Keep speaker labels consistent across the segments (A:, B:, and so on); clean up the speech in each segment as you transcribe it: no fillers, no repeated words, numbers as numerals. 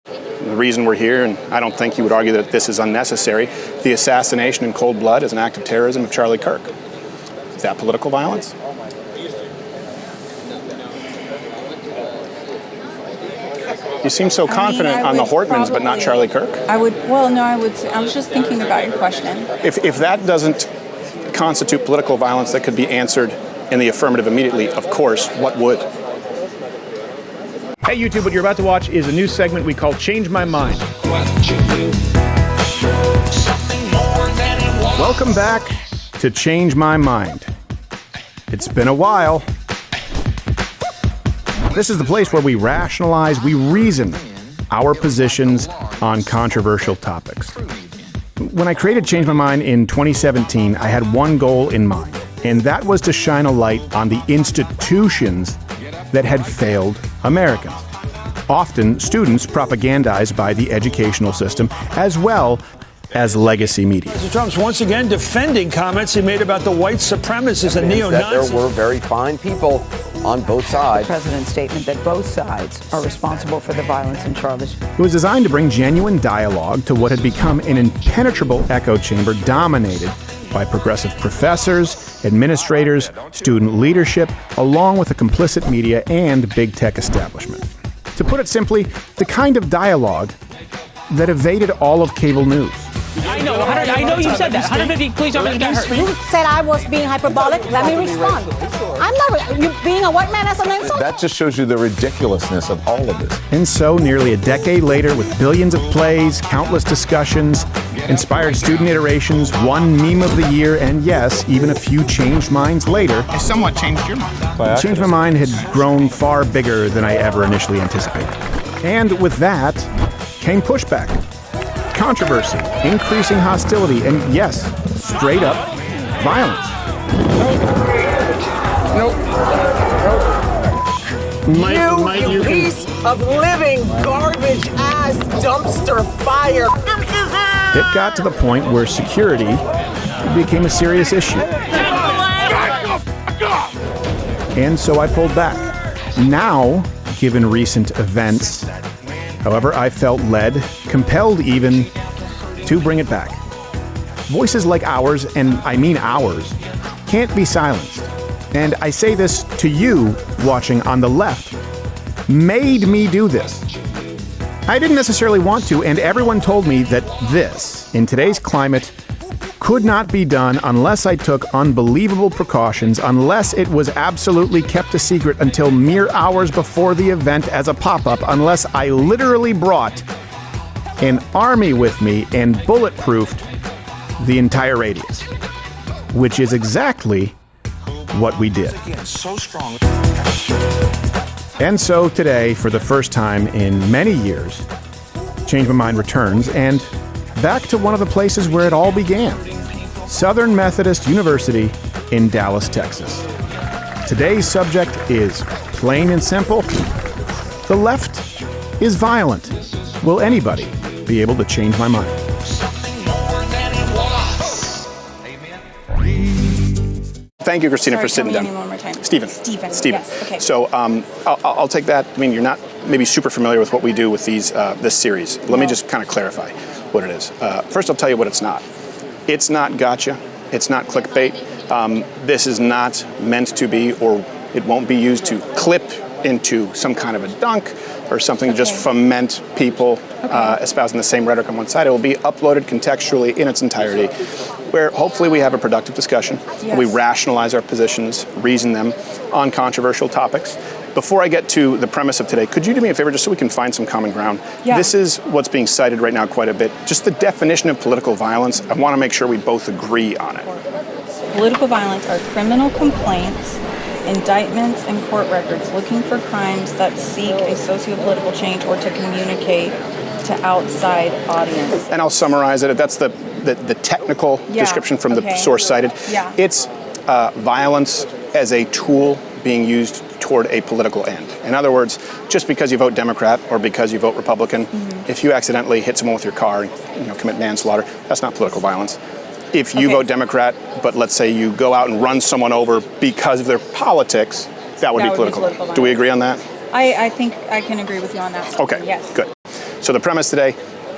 A: The reason we're here, and I don't think you would argue that this is unnecessary, the assassination in cold blood is an act of terrorism of Charlie Kirk. Is that political violence? You seem so confident on the Hortmans, but not Charlie Kirk.
B: I was just thinking about your question.
A: If that doesn't constitute political violence that could be answered in the affirmative immediately, of course, what would?
C: Hey YouTube, what you're about to watch is a new segment we call Change My Mind. Welcome back to Change My Mind. It's been a while. This is the place where we rationalize, we reason our positions on controversial topics. When I created Change My Mind in 2017, I had one goal in mind, and that was to shine a light on the institutions that had failed Americans. Often students propagandized by the educational system, as well as legacy media.
D: Mr. Trump's once again defending comments he made about the white supremacists and neo-Nazis.
E: There were very fine people on both sides.
F: The president's statement that both sides are responsible for the violence in Charlottesville.
C: It was designed to bring genuine dialogue to what had become an impenetrable echo chamber dominated by progressive professors, administrators, student leadership, along with the complicit media and big tech establishment. To put it simply, the kind of dialogue that evaded all of cable news.
G: I know you said that. 150 police officers got hurt.
H: You said I was being hyperbolic. Let me respond. I'm not. You being a white man as an insult?
I: That just shows you the ridiculousness of all of this.
C: And so, nearly a decade later, with billions of plays, countless discussions, inspired student iterations, one meme of the year, and yes, even a few changed minds later,
A: I somewhat changed your mind.
C: Change My Mind had grown far bigger than I ever initially anticipated. And with that came pushback, controversy, increasing hostility, and yes, straight up violence.
F: You piece of living garbage ass dumpster fire.
C: It got to the point where security became a serious issue. And so I pulled back. Now, given recent events, however, I felt led, compelled even, to bring it back. Voices like ours, and I mean ours, can't be silenced. And I say this to you watching on the left, made me do this. I didn't necessarily want to, and everyone told me that this, in today's climate, could not be done unless I took unbelievable precautions, unless it was absolutely kept a secret until mere hours before the event as a pop-up, unless I literally brought an army with me and bulletproofed the entire radius, which is exactly what we did. And so today, for the first time in many years, Change My Mind returns, and back to one of the places where it all began, Southern Methodist University in Dallas, Texas. Today's subject is plain and simple. The left is violent. Will anybody be able to change my mind?
A: Thank you, Christina, for sitting down.
B: Tell me one more time.
A: Stephen.
B: Yes. Okay.
A: So I'll take that. I mean, you're not maybe super familiar with what we do with these this series. Let me just kind of clarify what it is. First, I'll tell you what it's not. It's not gotcha. It's not clickbait. This is not meant to be, or it won't be used to clip into some kind of a dunk or something to just foment people espousing the same rhetoric on one side. It will be uploaded contextually in its entirety, where hopefully we have a productive discussion.
B: Yes.
A: We rationalize our positions, reason them on controversial topics. Before I get to the premise of today, could you do me a favor just so we can find some common ground?
B: Yeah.
A: This is what's being cited right now quite a bit. Just the definition of political violence. I want to make sure we both agree on it.
B: Political violence are criminal complaints, indictments, and court records looking for crimes that seek a socio-political change or to communicate to outside audience.
A: And I'll summarize it. That's the technical description from the source cited.
B: Yeah.
A: It's violence as a tool being used toward a political end. In other words, just because you vote Democrat or because you vote Republican, if you accidentally hit someone with your car and commit manslaughter, that's not political violence. If you vote Democrat, but let's say you go out and run someone over because of their politics, that would be political. Do we agree on that?
B: I think I can agree with you on that.
A: Okay,
B: yes.
A: good. So the premise today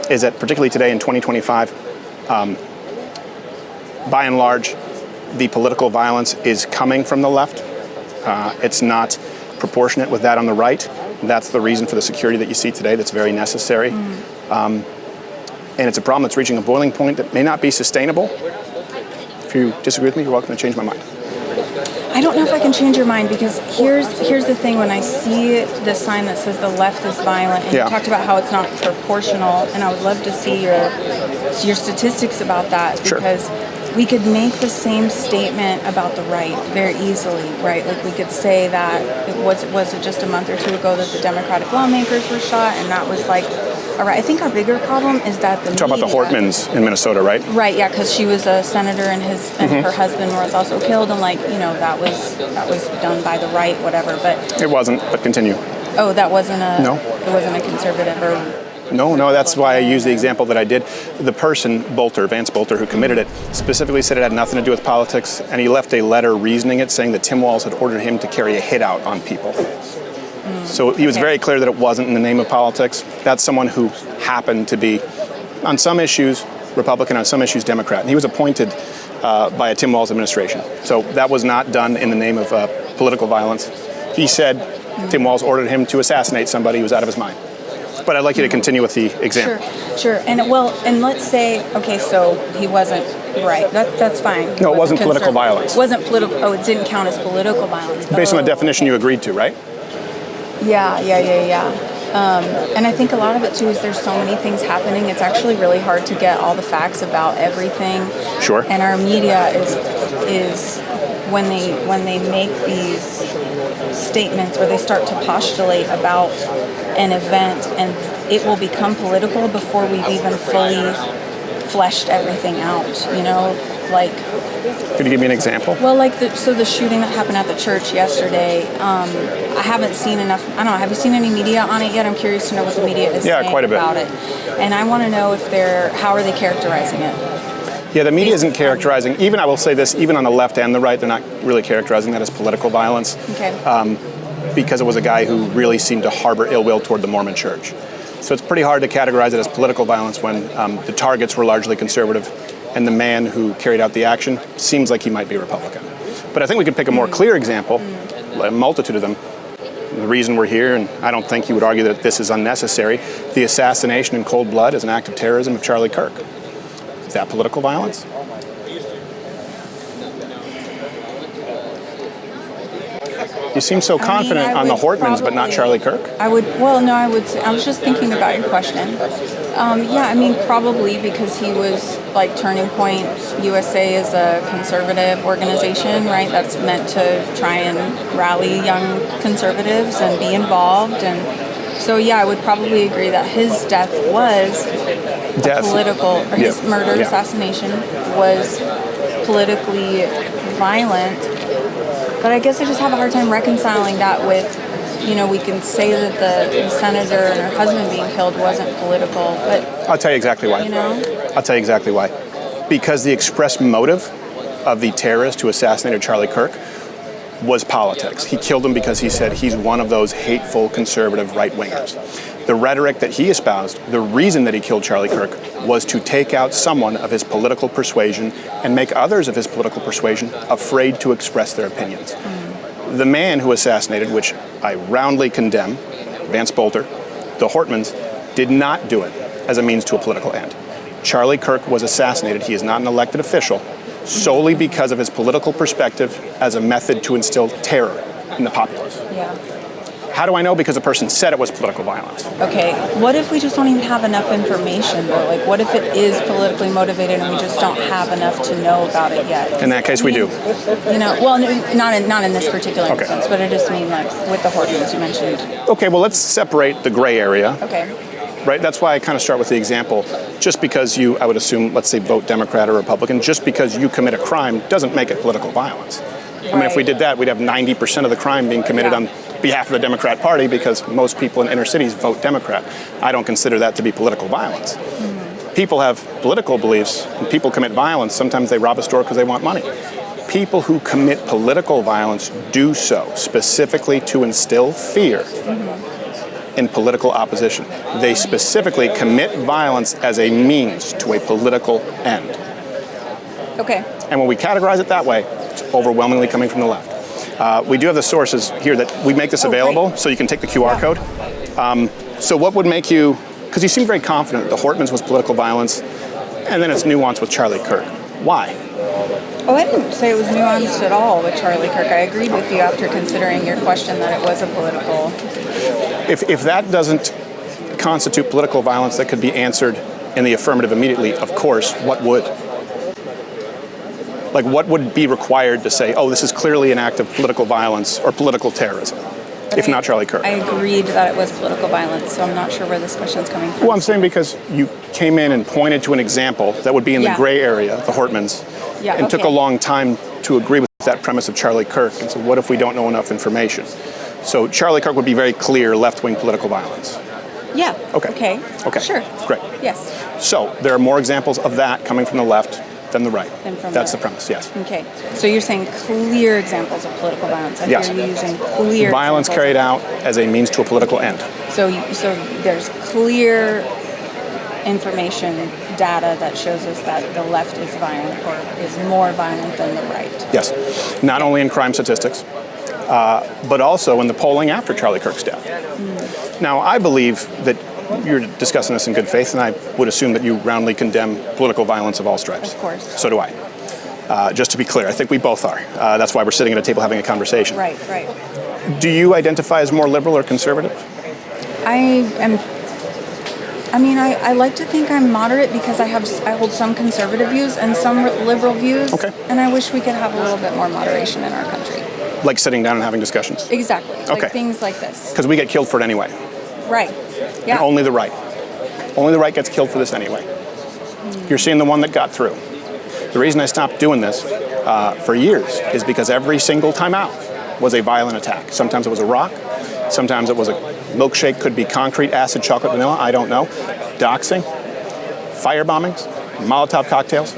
A: is that, particularly today in 2025, by and large, the political violence is coming from the left. It's not proportionate with that on the right. That's the reason for the security that you see today that's very necessary. And it's a problem that's reaching a boiling point that may not be sustainable. If you disagree with me, you're welcome to change my mind.
B: I don't know if I can change your mind, because here's the thing. When I see the sign that says the left is violent, and you talked about how it's not proportional, and I would love to see your statistics about that, because we could make the same statement about the right very easily, right? Like, we could say that was it just a month or two ago that the Democratic lawmakers were shot, and that was like, all right. I think our bigger problem is that the
A: Talk about the Hortmans in Minnesota, right?
B: Right, yeah, because she was a senator, and her husband was also killed, and that was done by the right, whatever. But
A: it wasn't. But continue.
B: Oh, that wasn't a
A: It
B: wasn't a conservative or.
A: No, that's why I used the example that I did. The person, Vance Bolter, who committed it, specifically said it had nothing to do with politics, and he left a letter reasoning it, saying that Tim Walz had ordered him to carry a hit out on people. So he was very clear that it wasn't in the name of politics. That's someone who happened to be, on some issues, Republican, on some issues, Democrat. And he was appointed by a Tim Walz administration. So that was not done in the name of political violence. He said Tim Walz ordered him to assassinate somebody who was out of his mind. But I'd like you to continue with the example.
B: Sure. And let's say, okay, so he wasn't right. That's fine.
A: No, it wasn't political violence.
B: It wasn't political. Oh, it didn't count as political violence.
A: Based on the definition you agreed to, right?
B: Yeah. And I think a lot of it too is there's so many things happening. It's actually really hard to get all the facts about everything.
A: Sure.
B: And our media is when they make these statements, or they start to postulate about an event, and it will become political before we've even fully fleshed everything out. Like.
A: Could you give me an example?
B: Well, like the shooting that happened at the church yesterday. I haven't seen enough. I don't know. Have you seen any media on it yet? I'm curious to know what the media is saying
A: quite a bit
B: about it, and I want to know how are they characterizing it.
A: Yeah, the media isn't characterizing, even I will say this, even on the left and the right, they're not really characterizing that as political violence.
B: Okay.
A: Because it was a guy who really seemed to harbor ill will toward the Mormon church. So it's pretty hard to categorize it as political violence when the targets were largely conservative, and the man who carried out the action seems like he might be Republican. But I think we could pick a more clear example, a multitude of them. The reason we're here, and I don't think you would argue that this is unnecessary, the assassination in cold blood is an act of terrorism of Charlie Kirk. Is that political violence? You seem so confident on the Hortmans, but not Charlie Kirk.
B: I was just thinking about your question. Probably because he was like Turning Point USA is a conservative organization, right? That's meant to try and rally young conservatives and be involved. And so, I would probably agree that his death was political, or his murder, assassination was politically violent. But I guess I just have a hard time reconciling that with, we can say that the senator and her husband being killed wasn't political, but...
A: I'll tell you exactly why. I'll tell you exactly why. Because the express motive of the terrorist who assassinated Charlie Kirk was politics. He killed him because he said he's one of those hateful conservative right-wingers. The rhetoric that he espoused, the reason that he killed Charlie Kirk, was to take out someone of his political persuasion and make others of his political persuasion afraid to express their opinions. The man who assassinated, which I roundly condemn, Vance Bolter, the Hortmans, did not do it as a means to a political end. Charlie Kirk was assassinated. He is not an elected official solely because of his political perspective as a method to instill terror in the populace.
B: Yeah.
A: How do I know? Because a person said it was political violence.
B: Okay, what if we just don't even have enough information, though? Like, what if it is politically motivated and we just don't have enough to know about it yet?
A: In that case, we do.
B: Not in this particular instance, but I just mean, like, with the Hortmans you mentioned.
A: Okay, well, let's separate the gray area.
B: Okay.
A: Right? That's why I kind of start with the example. Just because you, I would assume, let's say, vote Democrat or Republican, just because you commit a crime doesn't make it political violence. I mean, if we did that, we'd have 90% of the crime being committed on behalf of the Democrat Party because most people in inner cities vote Democrat. I don't consider that to be political violence. Mm-hmm. People have political beliefs, and people commit violence. Sometimes they rob a store because they want money. People who commit political violence do so specifically to instill fear in political opposition. They specifically commit violence as a means to a political end.
B: Okay.
A: And when we categorize it that way, it's overwhelmingly coming from the left. We do have the sources here that we make this available, so you can take the QR code. So what would make you, because you seem very confident that the Hortmans was political violence, and then it's nuanced with Charlie Kirk. Why?
B: Oh, I didn't say it was nuanced at all with Charlie Kirk. I agreed with you after considering your question that it was a political.
A: If that doesn't constitute political violence that could be answered in the affirmative immediately, of course, what would? Like, what would be required to say, oh, this is clearly an act of political violence or political terrorism, if not Charlie Kirk?
B: I agreed that it was political violence, so I'm not sure where this question's coming from.
A: Well, I'm saying because you came in and pointed to an example that would be in the gray area, the Hortmans, and took a long time to agree with that premise of Charlie Kirk. And so what if we don't know enough information? So Charlie Kirk would be very clear left-wing political violence.
B: Yeah.
A: Okay.
B: Sure.
A: Great.
B: Yes.
A: So there are more examples of that coming from the left than the right. That's the premise, yes.
B: Okay. So you're saying clear examples of political violence. I hear you using clear
A: violence carried out as a means to a political end.
B: So there's clear information, data that shows us that the left is violent or is more violent than the right.
A: Yes. Not only in crime statistics, but also in the polling after Charlie Kirk's death. Now, I believe that you're discussing this in good faith, and I would assume that you roundly condemn political violence of all stripes.
B: Of course.
A: So do I. Just to be clear, I think we both are. That's why we're sitting at a table having a conversation.
B: Right.
A: Do you identify as more liberal or conservative?
B: I like to think I'm moderate because I hold some conservative views and some liberal views.
A: Okay.
B: And I wish we could have a little bit more moderation in our country.
A: Like sitting down and having discussions?
B: Exactly.
A: Okay.
B: Like things like this.
A: Because we get killed for it anyway.
B: Right. Yeah.
A: And only the right. Only the right gets killed for this anyway. You're seeing the one that got through. The reason I stopped doing this for years is because every single time out was a violent attack. Sometimes it was a rock. Sometimes it was a milkshake, could be concrete, acid, chocolate, vanilla, I don't know. Doxing, fire bombings, Molotov cocktails.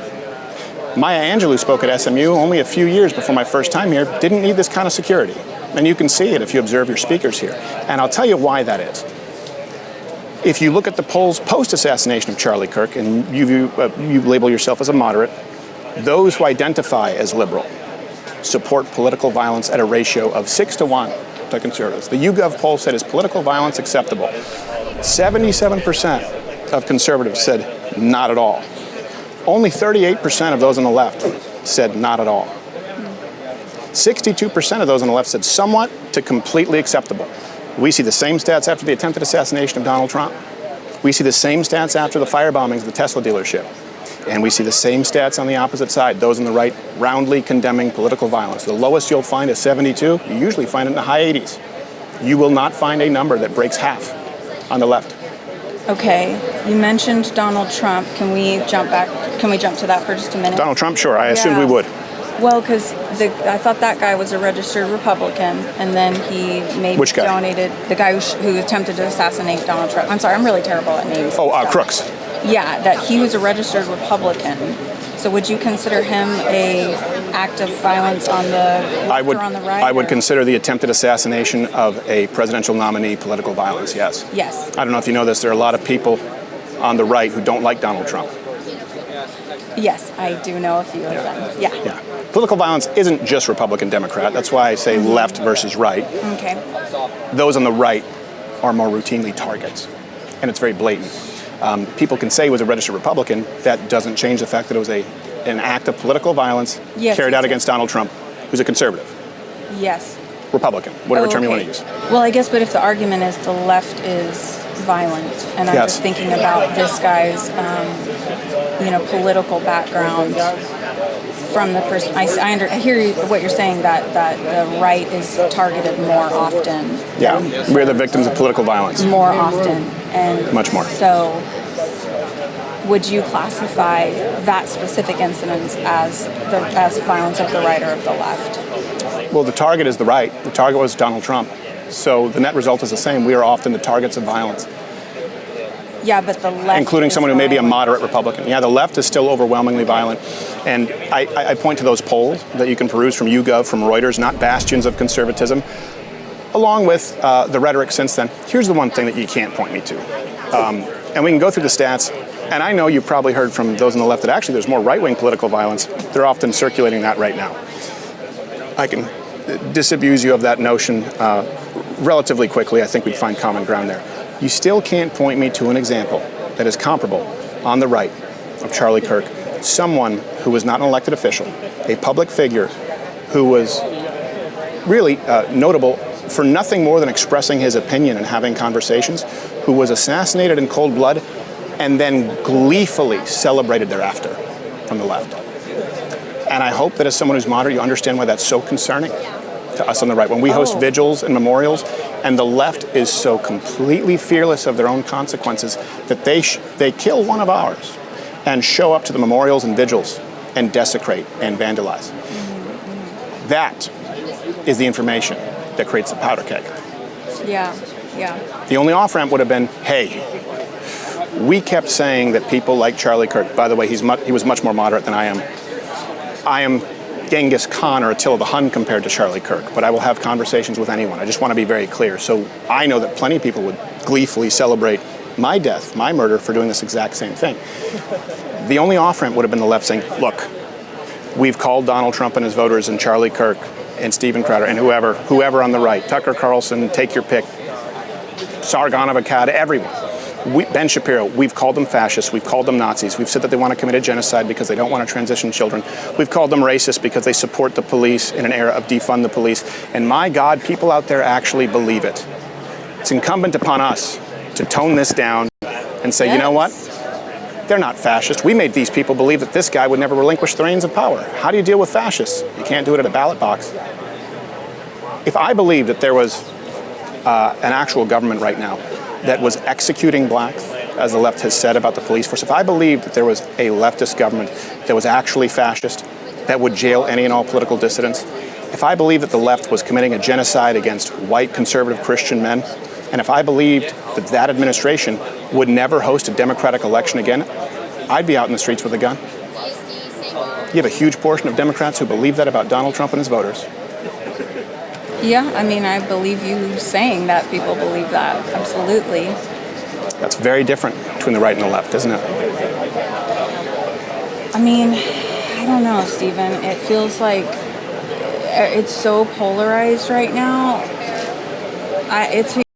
A: Maya Angelou spoke at SMU only a few years before my first time here, didn't need this kind of security. And you can see it if you observe your speakers here. And I'll tell you why that is. If you look at the polls post-assassination of Charlie Kirk, and you label yourself as a moderate, those who identify as liberal support political violence at a ratio of 6-1 to conservatives. The YouGov poll said, is political violence acceptable? 77% of conservatives said not at all. Only 38% of those on the left said not at all. 62% of those on the left said somewhat to completely acceptable. We see the same stats after the attempted assassination of Donald Trump. We see the same stats after the fire bombings of the Tesla dealership. And we see the same stats on the opposite side, those on the right roundly condemning political violence. The lowest you'll find is 72. You usually find it in the high 80s. You will not find a number that breaks half on the left.
B: Okay, you mentioned Donald Trump. Can we jump to that for just a minute?
A: Donald Trump, sure. I assumed we would.
B: Well, because I thought that guy was a registered Republican, and then he donated the guy who attempted to assassinate Donald Trump. I'm sorry, I'm really terrible at names.
A: Crooks.
B: Yeah, that he was a registered Republican. So would you consider him a act of violence on the left or on the right?
A: I would consider the attempted assassination of a presidential nominee political violence, yes.
B: Yes.
A: I don't know if you know this, there are a lot of people on the right who don't like Donald Trump.
B: Yes, I do know a few of them. Yeah.
A: Political violence isn't just Republican-Democrat. That's why I say left versus right.
B: Okay.
A: Those on the right are more routinely targets, and it's very blatant. People can say he was a registered Republican. That doesn't change the fact that it was an act of political violence carried out against Donald Trump, who's a conservative.
B: Yes.
A: Republican, whatever term you want to use.
B: Well, I guess, but if the argument is the left is violent, and I'm just thinking about this guy's, political background from the person. I hear what you're saying, that the right is targeted more often.
A: Yeah, we're the victims of political violence.
B: More often, and
A: much more.
B: So, would you classify that specific incident as violence of the right or of the left?
A: Well, the target is the right. The target was Donald Trump. So the net result is the same. We are often the targets of violence.
B: Yeah, but the left,
A: including someone who may be a moderate Republican. Yeah, the left is still overwhelmingly violent. And I point to those polls that you can peruse from YouGov, from Reuters, not bastions of conservatism. along with the rhetoric since then. Here's the one thing that you can't point me to. And we can go through the stats, and I know you've probably heard from those on the left that actually there's more right-wing political violence. They're often circulating that right now. I can disabuse you of that notion relatively quickly. I think we'd find common ground there. You still can't point me to an example that is comparable on the right of Charlie Kirk, someone who was not an elected official, a public figure who was really notable for nothing more than expressing his opinion and having conversations, who was assassinated in cold blood and then gleefully celebrated thereafter from the left. And I hope that as someone who's moderate, you understand why that's so concerning to us on the right. When we host vigils and memorials, and the left is so completely fearless of their own consequences that they kill one of ours and show up to the memorials and vigils and desecrate and vandalize. That is the information that creates the powder keg.
B: Yeah.
A: The only off-ramp would have been, hey, we kept saying that people like Charlie Kirk, by the way, he was much more moderate than I am. I am Genghis Khan or Attila the Hun compared to Charlie Kirk, but I will have conversations with anyone. I just want to be very clear. So I know that plenty of people would gleefully celebrate my death, my murder, for doing this exact same thing. The only off-ramp would have been the left saying, look, we've called Donald Trump and his voters and Charlie Kirk and Steven Crowder and whoever on the right, Tucker Carlson, take your pick, Sargon of Akkad, everyone. Ben Shapiro, we've called them fascists, we've called them Nazis, we've said that they want to commit a genocide because they don't want to transition children, we've called them racist because they support the police in an era of defund the police, and my God, people out there actually believe it. It's incumbent upon us to tone this down and say, You know what? They're not fascist. We made these people believe that this guy would never relinquish the reins of power. How do you deal with fascists? You can't do it at a ballot box. If I believed that there was an actual government right now that was executing blacks, as the left has said about the police force, if I believed that there was a leftist government that was actually fascist, that would jail any and all political dissidents, if I believed that the left was committing a genocide against white conservative Christian men, and if I believed that that administration would never host a democratic election again, I'd be out in the streets with a gun. You have a huge portion of Democrats who believe that about Donald Trump and his voters.
B: Yeah, I mean, I believe you saying that people believe that. Absolutely.
A: That's very different between the right and the left, isn't it?
B: I mean, I don't know, Stephen. It feels like it's so polarized right now. It's